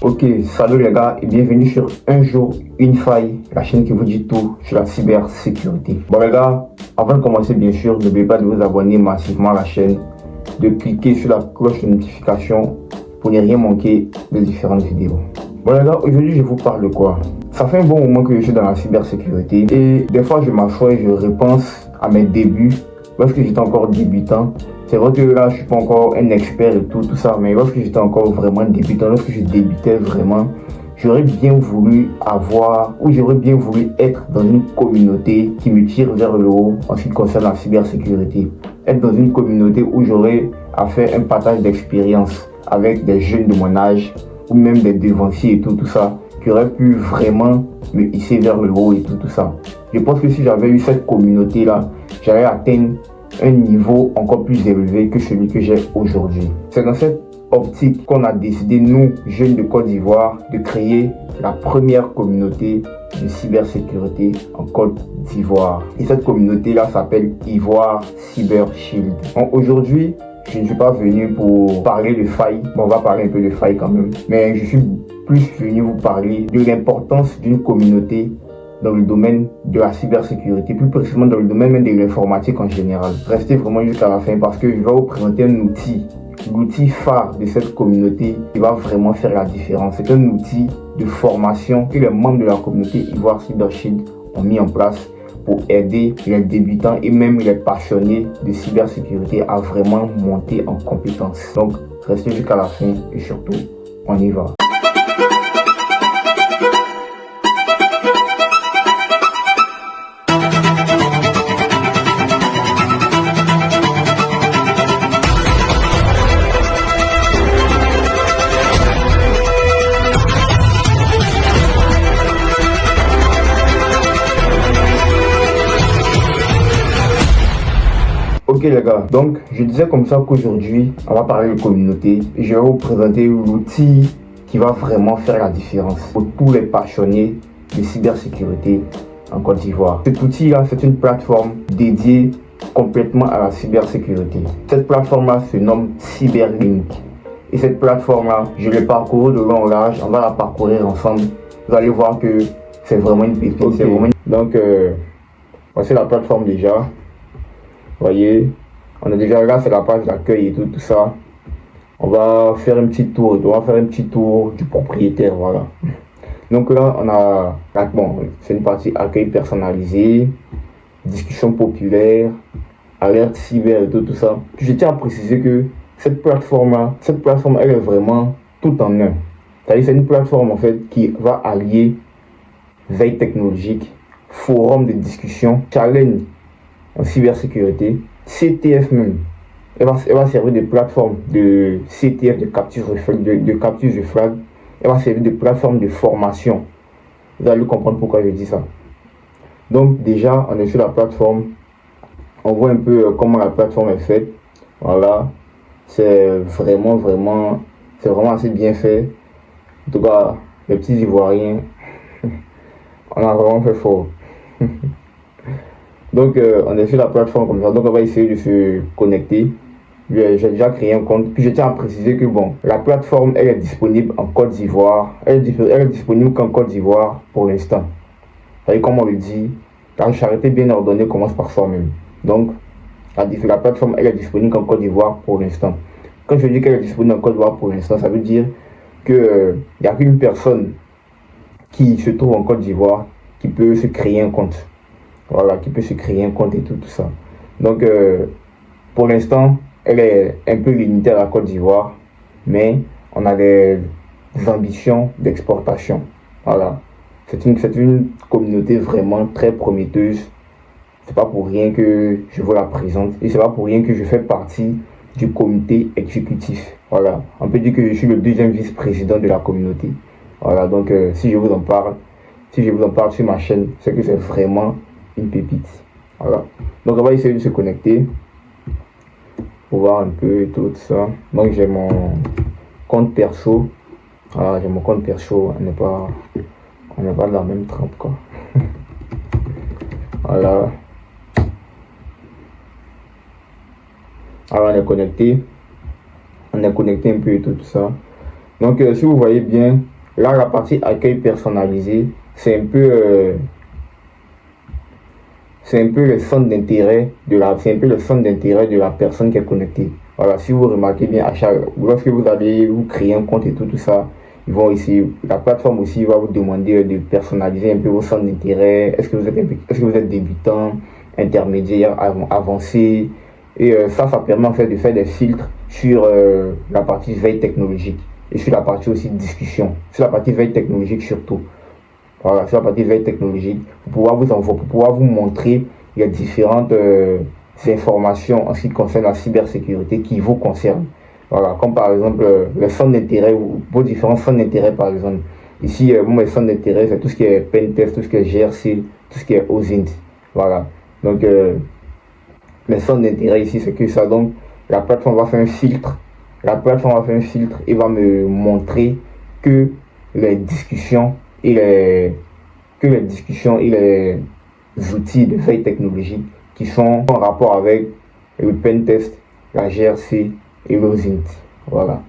Ok, salut les gars et bienvenue sur Un jour, une faille, la chaîne qui vous dit tout sur la cybersécurité. Bon les gars, avant de commencer bien sûr, n'oubliez pas de vous abonner massivement à la chaîne, de cliquer sur la cloche de notification pour ne rien manquer des différentes vidéos. Bon les gars, aujourd'hui je vous parle de quoi? Ça fait un bon moment que je suis dans la cybersécurité et des fois je m'assois et je repense à mes débuts lorsque j'étais encore débutant. C'est vrai que là, je suis pas encore un expert et tout ça, mais lorsque j'étais encore vraiment débutant, lorsque je débutais vraiment, j'aurais bien voulu avoir, ou j'aurais bien voulu être dans une communauté qui me tire vers le haut en ce qui concerne la cybersécurité. Être dans une communauté où j'aurais à faire un partage d'expérience avec des jeunes de mon âge, ou même des devanciers et tout ça, qui auraient pu vraiment me hisser vers le haut et tout ça. Je pense que si j'avais eu cette communauté-là, j'allais atteindre un niveau encore plus élevé que celui que j'ai aujourd'hui. C'est dans cette optique qu'on a décidé, nous, jeunes de Côte d'Ivoire, de créer la première communauté de cybersécurité en Côte d'Ivoire. Et cette communauté-là s'appelle Ivoire Cyber Shield. Aujourd'hui, je ne suis pas venu pour parler de failles. Bon, on va parler un peu de failles quand même. Mais je suis plus venu vous parler de l'importance d'une communauté dans le domaine de la cybersécurité, plus précisément dans le domaine même de l'informatique en général. Restez vraiment jusqu'à la fin parce que je vais vous présenter un outil, l'outil phare de cette communauté qui va vraiment faire la différence. C'est un outil de formation que les membres de la communauté Ivoire Cyber Shield ont mis en place pour aider les débutants et même les passionnés de cybersécurité à vraiment monter en compétences. Donc, restez jusqu'à la fin et surtout, on y va. Ok les gars, donc je disais comme ça qu'aujourd'hui on va parler de communauté et je vais vous présenter l'outil qui va vraiment faire la différence pour tous les passionnés de cybersécurité en Côte d'Ivoire. Cet outil là, c'est une plateforme dédiée complètement à la cybersécurité. Cette plateforme là se nomme Cyberlink et cette plateforme là, je l'ai parcouru de long en large, on va la parcourir ensemble. Vous allez voir que c'est vraiment une pépite. Okay. Donc voici la plateforme déjà. Voyez, on est déjà là, c'est la page d'accueil et tout ça. On va faire un petit tour, du propriétaire, voilà. Donc là, on a, bon, c'est une partie accueil personnalisé, discussion populaire, alerte cyber et tout ça. Je tiens à préciser que cette plateforme, elle est vraiment tout en un. C'est-à-dire, c'est une plateforme en fait qui va allier veille technologique, forum de discussion, challenge en cybersécurité, CTF même. Elle va servir de plateforme de CTF, de capture de flag. Elle va servir de plateforme de formation. Vous allez comprendre pourquoi je dis ça. Donc déjà, on est sur la plateforme. On voit un peu comment la plateforme est faite. Voilà. C'est vraiment assez bien fait. En tout cas, les petits Ivoiriens, on a vraiment fait fort. Donc on est sur la plateforme comme ça, donc on va essayer de se connecter. J'ai déjà créé un compte, puis je tiens à préciser que bon, la plateforme elle est disponible en Côte d'Ivoire, elle est disponible qu'en Côte d'Ivoire pour l'instant. Vous voyez comme on le dit, la charité bien ordonnée commence par soi-même. Donc la plateforme elle est disponible qu'en Côte d'Ivoire pour l'instant. Quand je dis qu'elle est disponible en Côte d'Ivoire pour l'instant, ça veut dire que il n'y a qu'une personne qui se trouve en Côte d'Ivoire qui peut se créer un compte. Voilà, qui peut se créer un compte et tout ça. Donc, pour l'instant, elle est un peu limitée à la Côte d'Ivoire, mais on a des ambitions d'exportation. Voilà, c'est une communauté vraiment très prometteuse. C'est pas pour rien que je vous la présente et c'est pas pour rien que je fais partie du comité exécutif. Voilà, on peut dire que je suis le deuxième vice-président de la communauté. Voilà, donc si je vous en parle sur ma chaîne, c'est que c'est vraiment une pépite. Voilà, donc on va essayer de se connecter pour voir un peu tout ça. Donc j'ai mon compte perso. Voilà, j'ai mon compte perso. On n'est pas de la même trempe quoi. Voilà, alors on est connecté un peu et tout ça. Donc si vous voyez bien, Là, la partie accueil personnalisé, c'est un peu le centre d'intérêt c'est un peu le centre d'intérêt de la personne qui est connectée. Voilà, si vous remarquez bien, lorsque vous allez vous créer un compte et tout ça, la plateforme aussi va vous demander de personnaliser un peu vos centres d'intérêt. Est-ce que vous êtes débutant, intermédiaire, avancé? Et ça permet en fait de faire des filtres sur la partie veille technologique et sur la partie aussi discussion, sur la partie veille technologique surtout. Voilà, sur la partie veille technologique, pour pouvoir vous montrer les différentes informations en ce qui concerne la cybersécurité qui vous concernent. Voilà, comme par exemple les centres d'intérêt, vos différents centres d'intérêt par exemple. Ici, mes centres d'intérêt, c'est tout ce qui est Pentest, tout ce qui est GRC, tout ce qui est OSINT. Voilà. Donc, les centres d'intérêt ici, c'est que ça. Donc, la plateforme va faire un filtre. La plateforme va faire un filtre et va me montrer que les discussions et les outils de veille technologique qui sont en rapport avec le pentest, la GRC et l'OSINT. Voilà.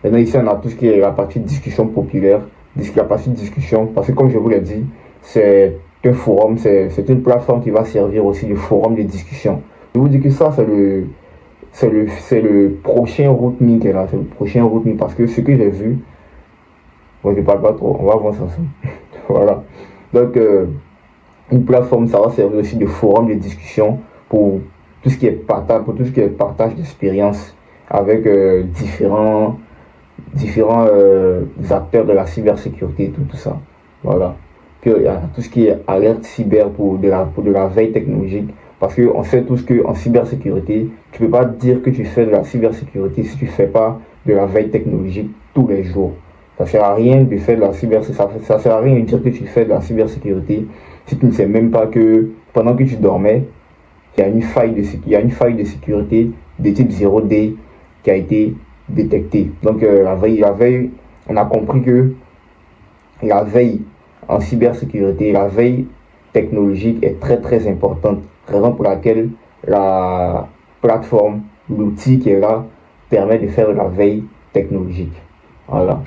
Maintenant ici on a tout ce qui est la partie discussion populaire, la partie discussion, parce que comme je vous l'ai dit, c'est un forum, c'est une plateforme qui va servir aussi de forum de discussion. Je vous dis que ça c'est le prochain route.me qui est là, c'est le prochain route.me parce que ce que j'ai vu, bon, je ne parle pas trop, on va voir ça. Voilà. Donc, une plateforme, ça va servir aussi de forum de discussion pour tout ce qui est partage d'expérience avec différents acteurs de la cybersécurité, tout ça. Voilà. Puis, il y a tout ce qui est alerte cyber pour de la veille technologique. Parce qu'on sait tous qu'en cybersécurité, tu ne peux pas dire que tu fais de la cybersécurité si tu ne fais pas de la veille technologique tous les jours. Ça ne sert à rien de faire de la cybersécurité. Ça sert à rien de dire que tu fais de la cybersécurité si tu ne sais même pas que pendant que tu dormais, il y a une faille de sécurité de type 0D qui a été détectée. Donc la veille, on a compris que la veille en cybersécurité, la veille technologique est très très importante. Raison pour laquelle la plateforme, l'outil qui est là, permet de faire de la veille technologique. Voilà.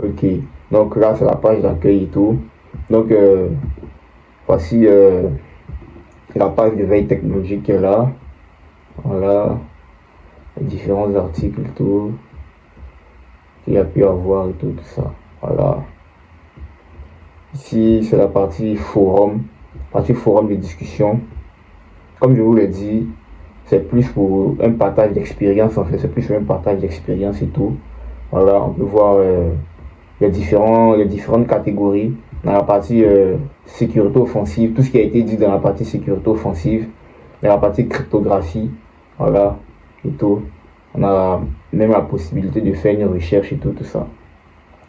Ok, donc là c'est la page d'accueil et tout. Donc voici la page de veille technologique qui est là. Voilà, les différents articles et tout qu'il y a pu avoir et tout ça. Voilà. Ici c'est la partie forum de discussion. Comme je vous l'ai dit, c'est plus pour un partage d'expérience en fait, c'est plus pour un partage d'expérience et tout. Voilà, on peut voir les différentes catégories dans la partie sécurité offensive, tout ce qui a été dit dans la partie sécurité offensive, dans la partie cryptographie, voilà, et tout. On a même la possibilité de faire une recherche et tout ça.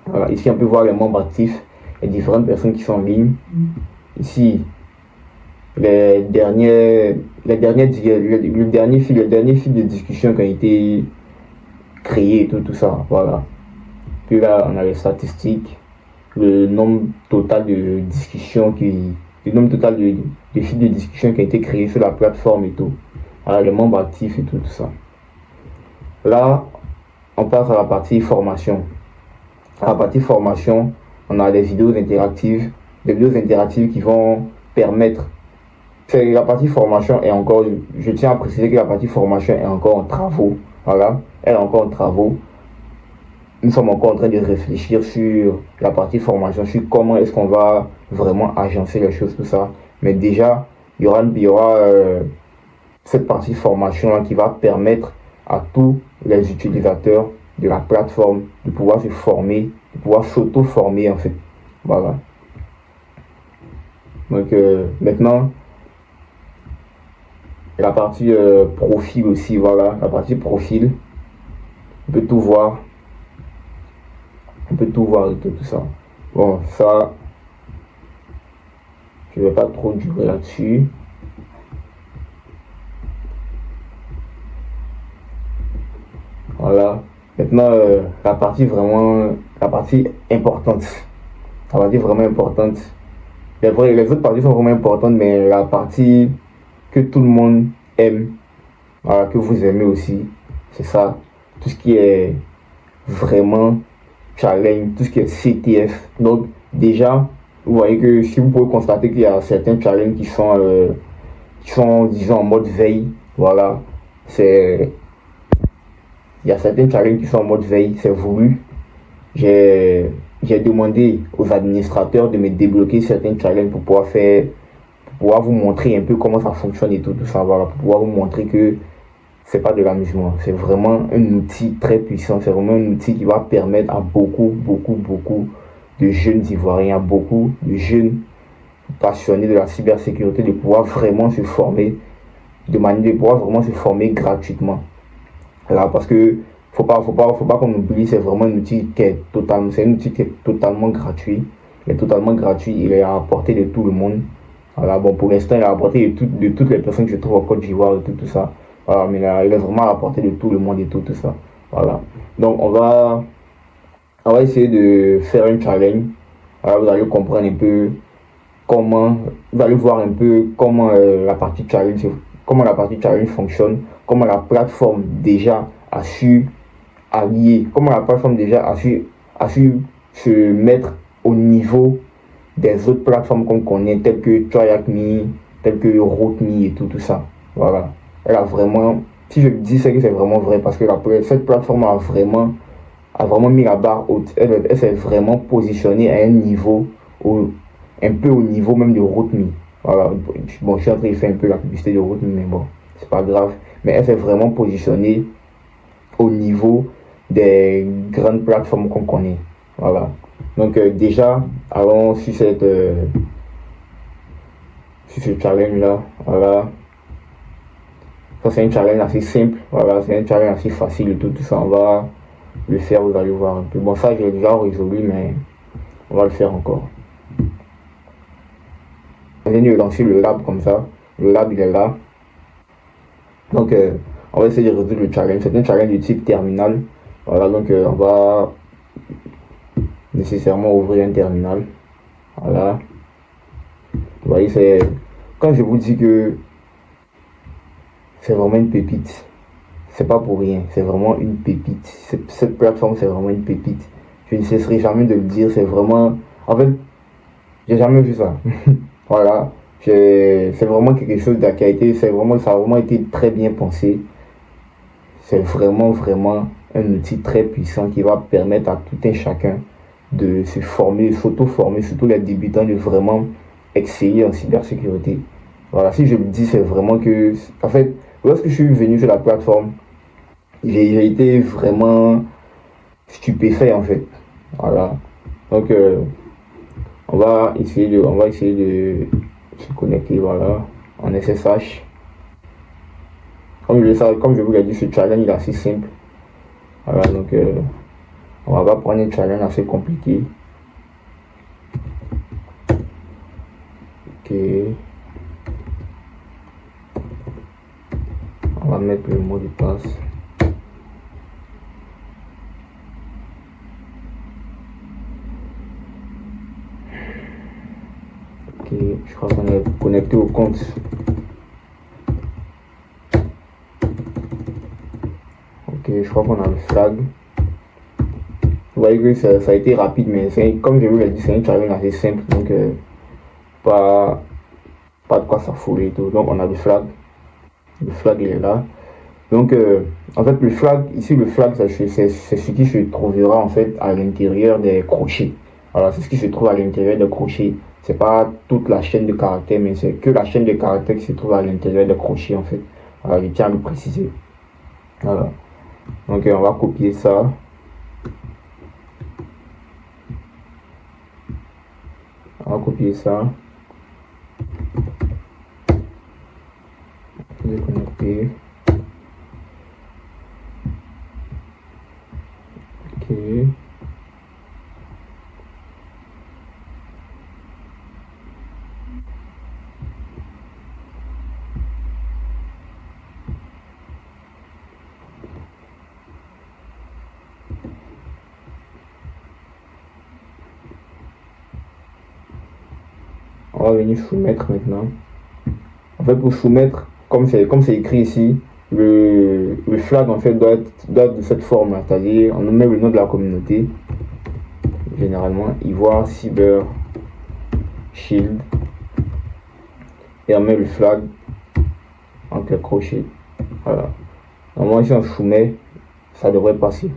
Voilà, ici on peut voir les membres actifs, les différentes personnes qui sont en ligne. Ici, le dernier fil de discussion qui a été créé, tout ça, voilà. Puis là, on a les statistiques, le nombre total de discussions le nombre total de fils de discussion qui a été créé sur la plateforme et tout. Voilà, les membres actifs et tout ça. Là, on passe à la partie formation. À la partie formation, on a des vidéos interactives qui vont permettre. La partie formation est encore, je tiens à préciser que la partie formation est encore en travaux. Voilà, elle est encore en travaux. Nous sommes encore en train de réfléchir sur la partie formation, sur comment est-ce qu'on va vraiment agencer les choses, tout ça. Mais déjà, il y aura cette partie formation là qui va permettre à tous les utilisateurs de la plateforme de pouvoir se former, de pouvoir s'auto-former en fait. Voilà. Donc maintenant, la partie profil aussi, voilà, la partie profil, on peut tout voir. On peut tout voir et tout ça. Bon, ça, je vais pas trop durer là-dessus. Voilà. Maintenant, la partie importante. La partie vraiment importante. Les autres parties sont vraiment importantes, mais la partie que tout le monde aime, voilà, que vous aimez aussi, c'est ça. Tout ce qui est vraiment challenge, tout ce qui est CTF. Donc déjà, vous voyez que si vous pouvez constater qu'il y a certains challenges qui sont disons, en mode veille, voilà, il y a certains challenges qui sont en mode veille, c'est voulu. J'ai demandé aux administrateurs de me débloquer certains challenges pour pouvoir vous montrer un peu comment ça fonctionne et tout ça, voilà, pour pouvoir vous montrer que c'est pas de l'amusement, c'est vraiment un outil très puissant, c'est vraiment un outil qui va permettre à beaucoup de jeunes Ivoiriens, à beaucoup de jeunes passionnés de la cybersécurité de pouvoir vraiment se former, de pouvoir vraiment se former gratuitement. Là, parce que faut pas qu'on oublie, c'est vraiment un outil qui est totalement, c'est un outil qui est totalement gratuit. Il est totalement gratuit, il est à la portée de tout le monde. Voilà, bon, pour l'instant, il est à la portée de toutes les personnes qui se trouvent en Côte d'Ivoire et tout ça. Voilà, mais là, il est vraiment à la portée de tout le monde et tout ça. Voilà. Donc, on va essayer de faire un challenge. Voilà, vous allez comprendre un peu comment, vous allez voir un peu comment la partie challenge fonctionne, comment la plateforme déjà a su allier, comment la plateforme déjà a su se mettre au niveau des autres plateformes qu'on connaît, telles que TryHackMe, telles que Root.me et tout ça. Voilà. Elle a vraiment, si je dis c'est que c'est vraiment vrai, parce que cette plateforme a vraiment mis la barre haute. Elle s'est vraiment positionnée à un niveau, un peu au niveau même de Root.me. Voilà. Bon, je suis en train de faire un peu la publicité de Root.me, mais bon, c'est pas grave. Mais elle s'est vraiment positionnée au niveau des grandes plateformes qu'on connaît. Voilà. Donc déjà, allons sur sur ce challenge là. Voilà. Ça c'est un challenge assez simple. Voilà, c'est un challenge assez facile et tout ça. On va le faire, vous allez voir un peu. Bon, ça j'ai déjà résolu, mais on va le faire encore. On vient de lancer le lab comme ça. Le lab il est là. Donc on va essayer de résoudre le challenge. C'est un challenge de type terminal. Voilà, donc on va nécessairement ouvrir un terminal. Voilà. Vous voyez, c'est quand je vous dis que c'est vraiment une pépite, c'est pas pour rien, c'est vraiment une pépite. Cette plateforme, c'est vraiment une pépite. Je ne cesserai jamais de le dire, c'est vraiment. En fait, j'ai jamais vu ça. Voilà. C'est vraiment quelque chose qui a été. Ça a vraiment été très bien pensé. C'est vraiment un outil très puissant qui va permettre à tout un chacun de se former, de s'auto-former, surtout les débutants, de vraiment exceller en cybersécurité. Voilà, si je le dis, c'est vraiment que, en fait, lorsque je suis venu sur la plateforme, j'ai été vraiment stupéfait en fait. Voilà. Donc, on va essayer de se connecter, voilà, en SSH. Comme je vous l'ai dit, ce challenge il est assez simple. Voilà, donc on va pas prendre un challenge assez compliqué. Ok. On va mettre le mot de passe. Ok, je crois qu'on est connecté au compte. Ok, je crois qu'on a le flag. Vous voyez que ça a été rapide, mais comme je vous l'ai dit, c'est un challenge assez simple, donc pas de quoi s'affoler et tout. Donc on a le flag. Le flag il est là. Donc en fait le flag, ici le flag c'est ce qui se trouvera en fait à l'intérieur des crochets. Voilà, c'est ce qui se trouve à l'intérieur des crochets. C'est pas toute la chaîne de caractères, mais c'est que la chaîne de caractères qui se trouve à l'intérieur des crochets en fait. Voilà, je tiens à le préciser. Voilà. Donc on va copier ça. On va copier ça. Déconnecter. Ok. On va venir soumettre maintenant. En fait, pour soumettre, comme c'est écrit ici, le flag en fait doit être de cette forme-là, c'est-à-dire on met le nom de la communauté, généralement Ivoire Cyber Shield, et on met le flag entre les crochets. Voilà. Normalement, si on soumet, ça devrait passer.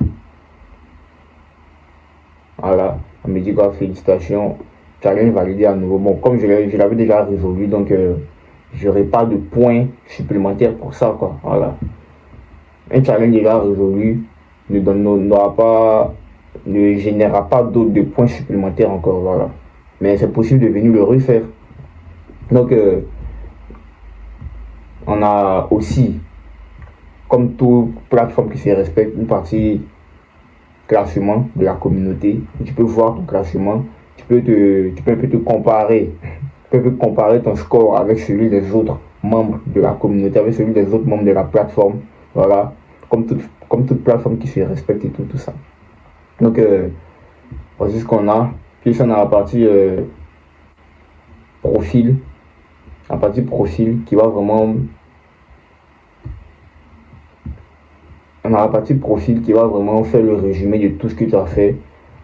Voilà. On me dit quoi, félicitations. Challenge validé à nouveau. Bon, comme je l'avais déjà résolu, donc j'aurai pas de points supplémentaires pour ça, quoi. Voilà. Un challenge déjà résolu ne générera pas d'autres de points supplémentaires encore, voilà. Mais c'est possible de venir le refaire. Donc, on a aussi, comme toute plateforme qui se respecte, une partie classement de la communauté. Tu peux voir ton classement, tu peux un peu te comparer. Tu peux comparer ton score avec celui des autres membres de la communauté, avec celui des autres membres de la plateforme. Voilà, comme toute plateforme qui se respecte et tout ça. Donc, voici ce qu'on a. Puis on a la partie profil. La partie profil qui va vraiment... On a la partie profil qui va vraiment faire le résumé de tout ce que tu as fait.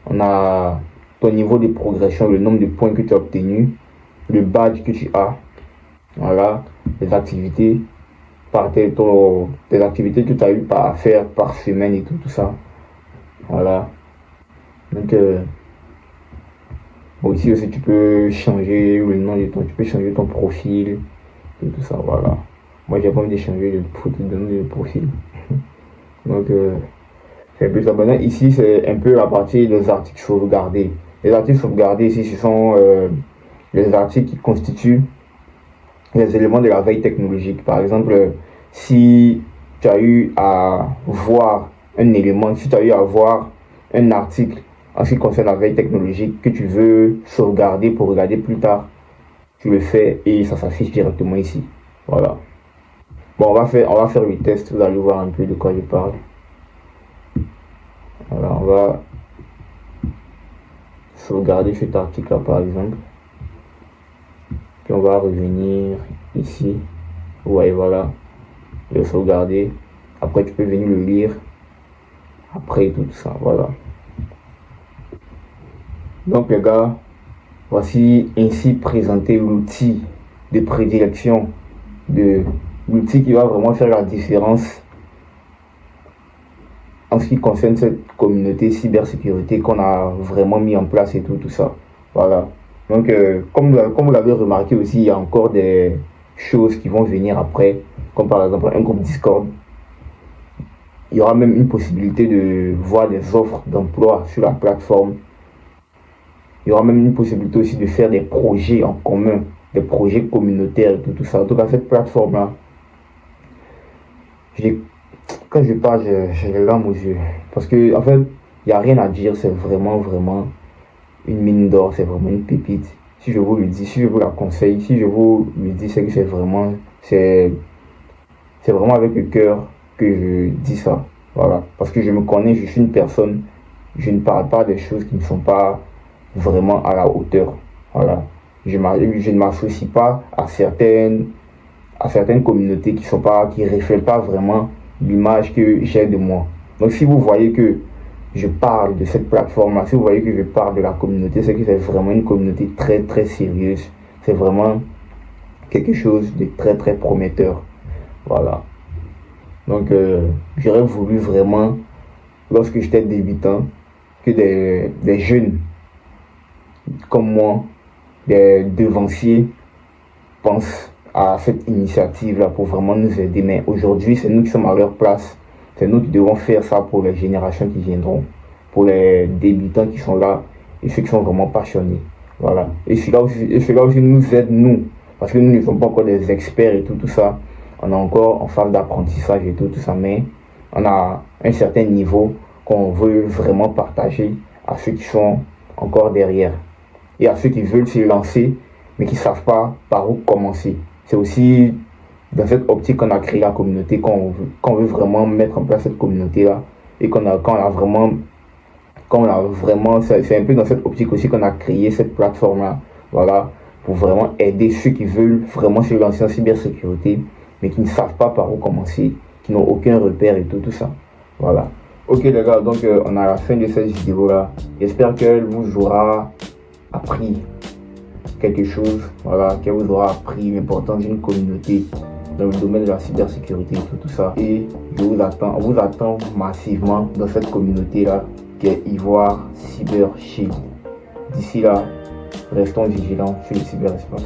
On a ton niveau de progression, le nombre de points que tu as obtenus, le badge que tu as, voilà, les activités, tes activités que tu as eu à faire par semaine et tout ça. Voilà. Donc, aussi tu peux changer le nom de tu peux changer ton profil et tout ça, voilà. Moi, j'ai pas envie de changer de photo de nom de profil. Donc, c'est un peu ça. Maintenant, ici, c'est un peu la partie des articles sauvegardés. Les articles sauvegardés, ici, ce sont les articles qui constituent les éléments de la veille technologique. Par exemple, si tu as eu à voir un élément, si tu as eu à voir un article en ce qui concerne la veille technologique que tu veux sauvegarder pour regarder plus tard, tu le fais et ça s'affiche directement ici. Voilà. Bon, on va faire le test, vous allez voir un peu de quoi je parle. Voilà, on va sauvegarder cet article là par exemple. Puis on va revenir ici. Ouais, voilà. Le sauvegarder. Après, tu peux venir le lire. Après, tout ça, voilà. Donc, les gars, voici ainsi présenté l'outil de prédilection, l'outil qui va vraiment faire la différence en ce qui concerne cette communauté cybersécurité qu'on a vraiment mis en place et tout ça. Voilà. Donc, comme vous l'avez remarqué aussi, il y a encore des choses qui vont venir après, comme par exemple un groupe Discord. Il y aura même une possibilité de voir des offres d'emploi sur la plateforme. Il y aura même une possibilité aussi de faire des projets en commun, des projets communautaires et tout ça. En tout cas, cette plateforme-là, quand je parle, j'ai les larmes aux yeux. Parce que, en fait, il n'y a rien à dire. C'est vraiment, vraiment une mine d'or. C'est vraiment une pépite. Si je vous le dis, si je vous la conseille, si je vous le dis, c'est que c'est vraiment avec le cœur que je dis ça. Voilà. Parce que je me connais, je suis une personne, je ne parle pas des choses qui ne sont pas vraiment à la hauteur. Voilà. Je ne m'associe pas à certaines communautés qui reflètent pas vraiment l'image que j'ai de moi. Donc si vous voyez que je parle de cette plateforme-là, si vous voyez que je parle de la communauté, c'est que c'est vraiment une communauté très très sérieuse. C'est vraiment quelque chose de très très prometteur. Voilà. Donc j'aurais voulu vraiment, lorsque j'étais débutant, que des jeunes comme moi, des devanciers, pensent à cette initiative-là pour vraiment nous aider. Mais aujourd'hui, c'est nous qui sommes à leur place. C'est nous qui devons faire ça pour les générations qui viendront, pour les débutants qui sont là et ceux qui sont vraiment passionnés. Voilà. Et cela aussi nous aide, nous, parce que nous ne sommes pas encore des experts et tout ça. On est encore en phase d'apprentissage et tout ça, mais on a un certain niveau qu'on veut vraiment partager à ceux qui sont encore derrière et à ceux qui veulent se lancer mais qui ne savent pas par où commencer. C'est aussi dans cette optique qu'on a créé la communauté, qu'on veut vraiment mettre en place cette communauté-là et c'est un peu dans cette optique aussi qu'on a créé cette plateforme-là, voilà, pour vraiment aider ceux qui veulent vraiment se lancer en cybersécurité mais qui ne savent pas par où commencer qui n'ont aucun repère et tout ça. Voilà. Ok les gars, donc on a la fin de cette vidéo là. J'espère qu'elle vous aura appris quelque chose, voilà, qu'elle vous aura appris l'importance d'une communauté dans le domaine de la cybersécurité et tout ça. Et on vous attend massivement dans cette communauté là qui est Ivoire Cyber Shield. D'ici là, restons vigilants sur le cyberespace.